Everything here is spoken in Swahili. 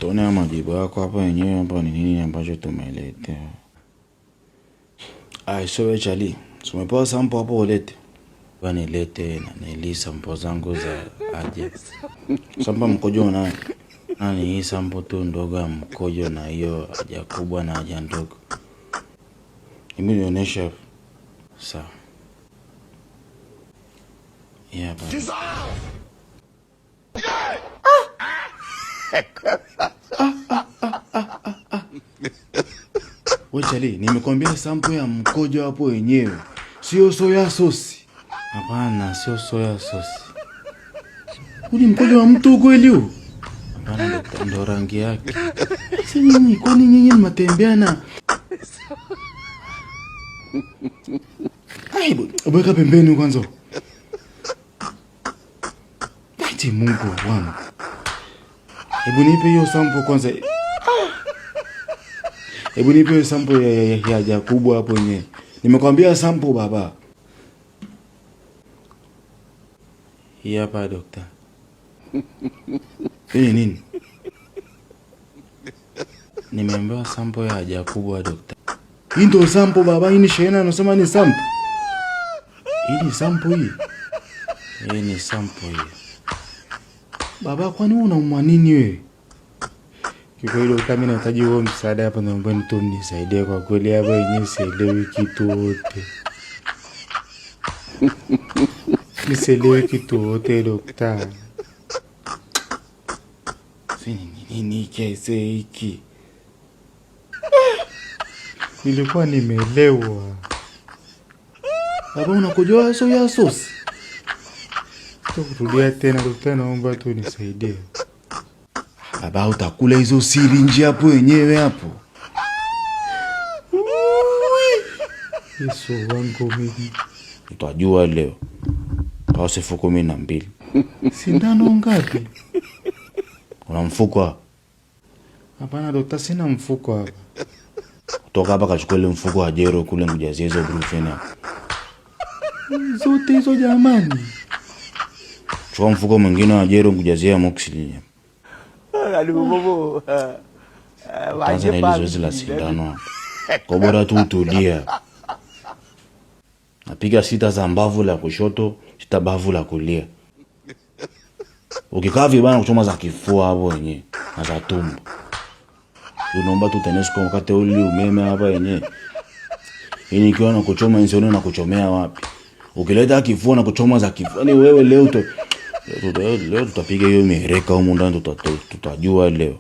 Tuone majibu yako hapa yenyewe hapa ni nini ambacho tumeletea. So Charlie, tumepewa sample hapo ulete. Bwana nilete na nili sample zangu za aje. Sample mkojo na nani hii sample tu ndogo ya mkojo na hiyo haja kubwa na haja ndogo. Nionyesha sawa. Baba. Charlie, nimekwambia sample ya mkojo hapo wenyewe. Sio soya sauce. Hapana, sio soya sauce. Uni mkojo wa mtu kweli huu? Hapana, ndo rangi yake. Sasa nyinyi kwani nyinyi mnatembeana? Weka pembeni kwanza. Ati Mungu wangu. Hebu nipe hiyo sample kwanza. Hebu nipe hiyo sample ya haja kubwa hapo yenyewe. Nimekwambia sample baba. Hii hapa dokta. Nini? Nimeambiwa sample ya haja kubwa dokta. Hii ndio sample baba, hii ni shehena anasema ni sample. Hii ni sample hii. Hii ni sample hii. Baba kwani unaumwa nini wewe? Kikweli kama nahitaji huo msaada hapa naomba mtu mnisaidie kwa kweli hapa yenyewe sielewi kitu wote. Sielewi kitu wote dokta. Nini kese hiki? Nilikuwa nimelewa. Baba unakojoa soya sauce? Tukurudia tena dokta naomba tu nisaidie. Baba utakula hizo sirinji hapo wenyewe hapo. Yesu wangu mimi. Utajua leo. Kwa siku 12. Sindano ngapi? Una mfuko? Hapana dokta, sina mfuko hapa. Toka hapa kachukua ile mfuko wa jero kule mjazie hizo brufen hapo. Zote hizo jamani. Chukua mfuko mwingine wa jero mjazia moxil. Tanzania ile zoezi la sindano. Kwa bora tu utulia. Napiga 6 za mbavu la kushoto, 6 bavu la kulia. Ukikaa vibaya kuchoma za kifua hapo yenyewe na za tumbo. Unaomba tu TANESCO wakati ule umeme hapa yenyewe. Hii nikiwa na kuchoma insulin na kuchomea wapi? Ukileta kifua na kuchoma za kifua ni wewe leo tutapiga hiyo mihereka huko ndani tutajua leo.